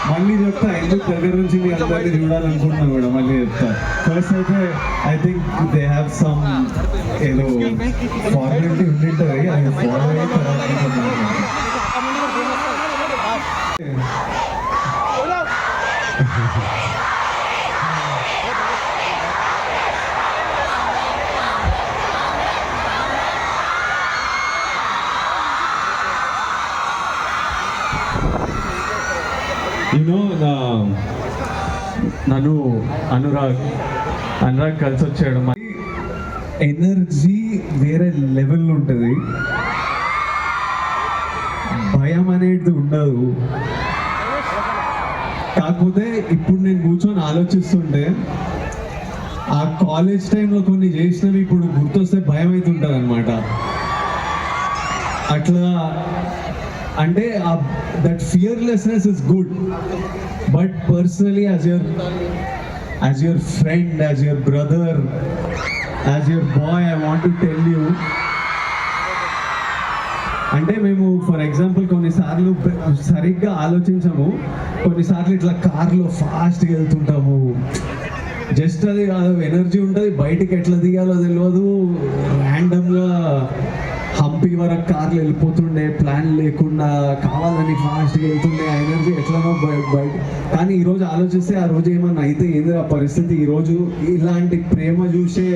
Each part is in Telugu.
మళ్ళీ చెప్తా ఎందుకు దగ్గర నుంచి మీ అందరినీ చూడాలనుకుంటున్నా కూడా మళ్ళీ చెప్తా. ఫస్ట్ అయితే I think they have some ఏదో ఫార్మాలిటీ ఉండింటుంది, అది ఫాలో అయిన తర్వాత నన్ను అనురాగ్ కలిసి వచ్చాడు. ఎనర్జీ వేరే లెవెల్లో ఉంటుంది, భయం అనేది ఉండదు. కాకపోతే ఇప్పుడు నేను కూర్చొని ఆలోచిస్తుంటే ఆ కాలేజ్ టైంలో కొన్ని చేసినవి ఇప్పుడు గుర్తొస్తే భయం అవుతుంటుంది అనమాట. అట్లా అంటే that fearlessness is good, but personally as your friend, as your brother, as your boy, I want to tell you, అంటే మేము ఫర్ ఎగ్జాంపుల్ కొన్నిసార్లు సరిగ్గా ఆలోచించము, కొన్నిసార్లు ఇట్లా కార్లో ఫాస్ట్గా వెళ్తుంటాము. జస్ట్ అది ఎనర్జీ ఉంటుంది, బయటికి ఎట్లా దిగాలో తెలియదు, ర్యాండమ్గా హంపి వరకు కార్లు వెళ్ళిపోతుండే, ప్లాన్ లేకుండా కావాలని ఫాస్ట్గా వెళ్తుండే, ఆ ఎనర్జీ ఎట్లనో బయట. కానీ ఈరోజు ఆలోచిస్తే ఆ రోజు ఏమన్నా అయితే ఏంది ఆ పరిస్థితి, ఈరోజు ఇలాంటి ప్రేమ చూసే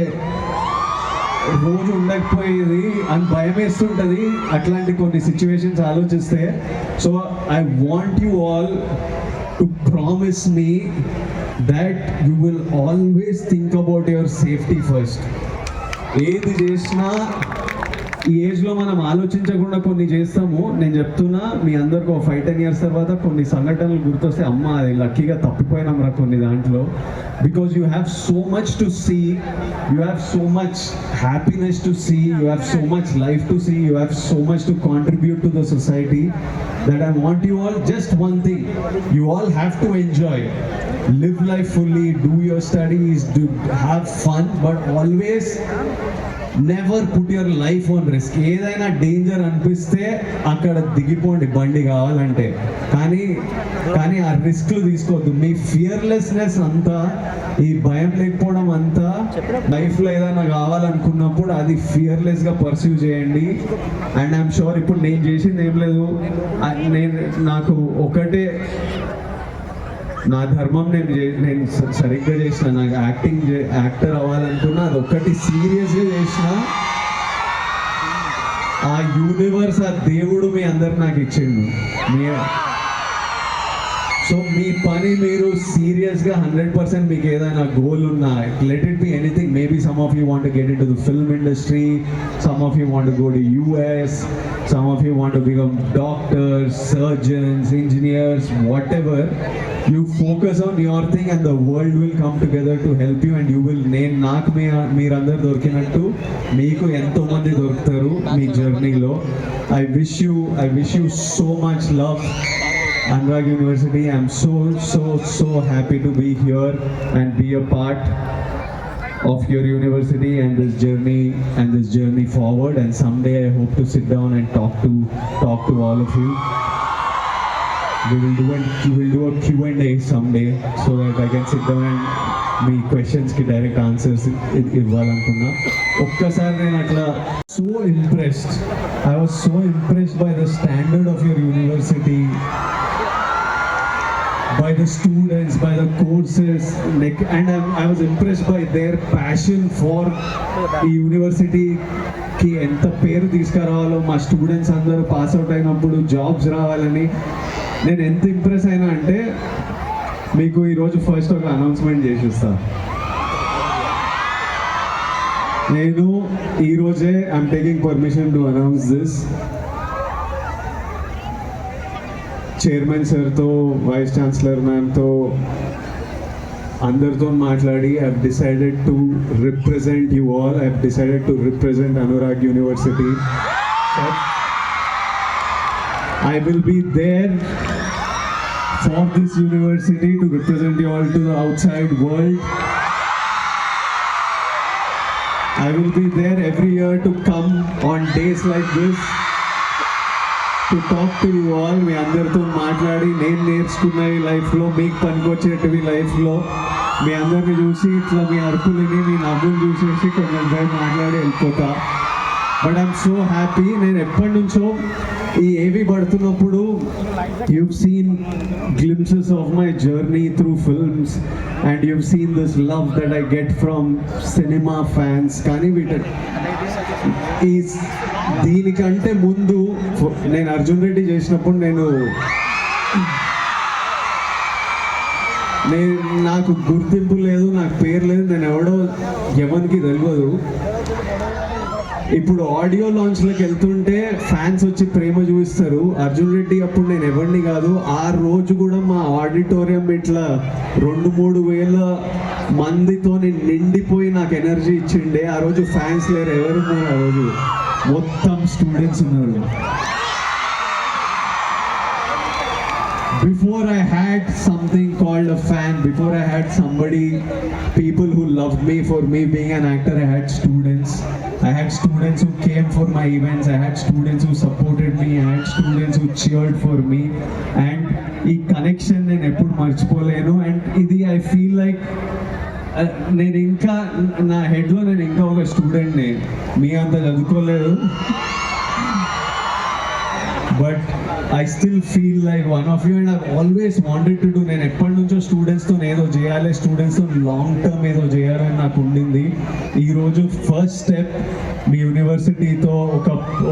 రోజు ఉండకపోయేది అని భయం వేస్తుంటుంది అట్లాంటి కొన్ని సిచ్యువేషన్స్ ఆలోచిస్తే. So I want you all to promise me that you will always think about your safety first. ఏది చేసినా ఈ ఏజ్లో మనం ఆలోచించకుండా కొన్ని చేస్తాము. నేను చెప్తున్నా మీ అందరికి ఒక 5-10 years తర్వాత కొన్ని సంఘటనలు గుర్తొస్తే అమ్మ అది లక్కీగా తప్పిపోయినాం రా కొన్ని దాంట్లో. Because you have so much to see, you have so much happiness to see, you have so much life to see, you have so much to contribute to the society that I want you all just one thing, you all have to enjoy, live life fully, do your studies, do have fun, but always never put your life on risk. ఏదైనా డేంజర్ అనిపిస్తే అక్కడ దిగిపోండి బండి కావాలంటే, కానీ ఆ రిస్క్లు తీసుకోవద్దు. మీ ఫియర్లెస్నెస్ అంతా, ఈ భయం లేకపోవడం అంతా లైఫ్లో ఏదైనా కావాలనుకున్నప్పుడు అది ఫియర్లెస్గా పర్సీవ్ చేయండి. అండ్ ఐఎమ్ షూర్ ఇప్పుడు నేను చేసింది ఏం లేదు, నాకు ఒకటే నా ధర్మం, నేను సరిగ్గా చేసిన, నాకు యాక్టర్ అవ్వాలనుకున్నా, అది ఒక్కటి సీరియస్గా చేసిన, ఆ యూనివర్స్, ఆ దేవుడు మీ అందరు నాకు ఇచ్చిండు. సో మీ పని మీరు సీరియస్గా 100% మీకు ఏదైనా గోల్ ఉన్నా, let it be anything. Maybe some of you want to get in to the film industry, some of you want to go to US, some of you want to become doctors, surgeons, engineers, whatever. You focus on your thing and the world will come together to help you, and you will నాకు మీరందరూ దొరికినట్టు మీకు ఎంతో మంది దొరుకుతారు మీ జర్నీలో. I wish you so much love, Anurag University. I'm so happy to be here and be a part of your university and this journey forward, and someday I hope to sit down and talk to all of you. We will do a Q&A someday so that I can sit down and మీ క్వశ్చన్స్కి డైరెక్ట్ ఆన్సర్స్ ఇవ్వాలనుకున్నా. ఒక్కసారి నేను అట్లా I was so impressed by the standard of your university, by the students, by the courses, and I was impressed by their passion for the university కి ఎంత పేరు తీసుకురావాలో, మా స్టూడెంట్స్ అందరూ పాస్ అవుట్ అయినప్పుడు జాబ్స్ రావాలని నేను ఎంత ఇంప్రెస్ అయినా అంటే, మీకు ఈరోజు ఫస్ట్ ఒక అనౌన్స్మెంట్ చేసిస్తా. నేను ఈరోజే I'm taking permission to announce this. Chairman సార్తో, వైస్ ఛాన్సలర్ మ్యామ్తో అందరితో మాట్లాడి I have decided to represent you all. I have decided to represent Anurag university. I will be there for this university to represent you all to the outside world. I will be there every year to come on days like this to talk to you all. మీ అందరితో మాట్లాడి నేను నేర్చుకున్నవి లైఫ్లో, మీకు పనికొచ్చేటివి లైఫ్లో, మీ అందరిని చూసి ఇట్లా మీ అరుపులని మీ నవ్వులు చూసేసి కొంచెం సేపు మాట్లాడి వెళ్ళిపోతా. But I'm so happy. నేను ఎప్పటి నుంచో ఈ ఏవి పడుతున్నప్పుడు you've seen glimpses of my journey through films and you've seen this love that I get from cinema fans. కానీ దీనికంటే ముందు నేను అర్జున్ రెడ్డి చేసినప్పుడు నాకు గుర్తింపు లేదు, నాకు పేరు లేదు, నేను ఎవరికి తెలియదు. ఇప్పుడు ఆడియో లాంచ్లోకి వెళ్తుంటే ఫ్యాన్స్ వచ్చి ప్రేమ చూపిస్తారు. అర్జున్ రెడ్డి అప్పుడు నేను ఎవరిని కాదు. ఆ రోజు కూడా మా ఆడిటోరియం ఇట్లా 2-3 వేల మందితో నిండిపోయి నాకు ఎనర్జీ ఇచ్చిండే. ఆ రోజు ఫ్యాన్స్ లేరు, ఎవరు ఉన్నారు ఆ రోజు? మొత్తం స్టూడెంట్స్ ఉన్నారు. Before I had something called a fan, before I had people who loved me for me being an actor, I had students. I had students who came for my events. I had students who supported me. I had students who cheered for me. And ఈ కనెక్షన్ నేను ఎప్పుడు మర్చిపోలేను. అండ్ ఇది ఐ ఫీల్ లైక్ నేను ఇంకా నా హెడ్లో నేను ఇంకా ఒక స్టూడెంట్ని. మీ అంత చదువుకోలేదు, but I still feel like one of you and I've always wanted to do. నేను ఎప్పటి నుంచో స్టూడెంట్స్తో ఏదో చేయాలి, స్టూడెంట్స్తో లాంగ్ టర్మ్ ఏదో చేయాలని నాకు ఉండింది. ఈరోజు ఫస్ట్ స్టెప్ మీ యూనివర్సిటీతో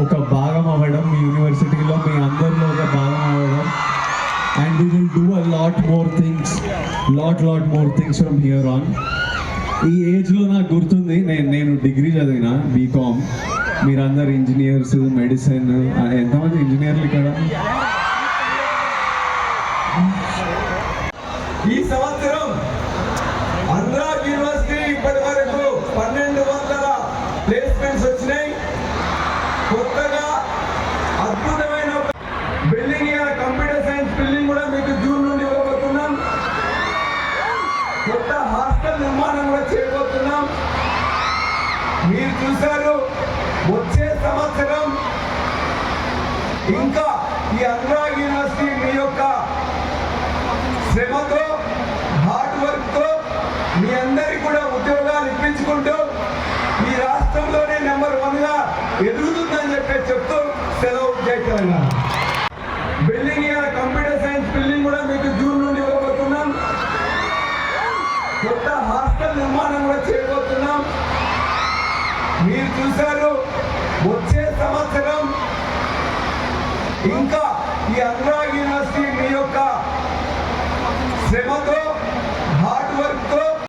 ఒక భాగం అవ్వడం, మీ యూనివర్సిటీలో మీ అందరిలో ఒక భాగం అవ్వడం. And we will do a lot more things from here on. ఈ ఏజ్లో నాకు గుర్తుంది, నేను డిగ్రీ చదివిన బీకామ్. మీరందరు ఇంజనీర్స్, మెడిసిన్. ఎంతమంది ఇంజనీర్లు ఇక్కడ? ఈ సంవత్సరం అనురాగ్ యూనివర్సిటీ ఇప్పటి వరకు 1200 ప్లేస్మెంట్స్ వచ్చినాయి. కొత్తగా అద్భుతమైన బిల్డింగ్, కంప్యూటర్ సైన్స్ బిల్డింగ్ కూడా మీకు జూన్ నుండి ఇవ్వబోతున్నాం. కొత్త హాస్టల్ నిర్మాణం కూడా చేయబోతున్నాం. మీరు చూశారు, వచ్చే సంవత్సరం ఇంకా ఈ అనురాగ్ యూనివర్సిటీ మీ యొక్క శ్రమతో, హార్డ్ వర్క్తో మీ అందరికీ కూడా ఉద్యోగాలు ఇప్పించుకుంటూ ఈ రాష్ట్రంలోనే నెంబర్ 1గా ఎదుగుతుందని చెప్తూ సెలవు. జై Telangana. Building, computer science building కూడా మీకు జూన్ నుండి ఇవ్వబోతున్నాం. కొత్త హాస్టల్ నిర్మాణం కూడా చేయబోతున్నాం. మీరు చూశారు, వచ్చే సంవత్సరం ఇంకా ఈ అనురాగ్ యూనివర్సిటీ మీ యొక్క శ్రమతో,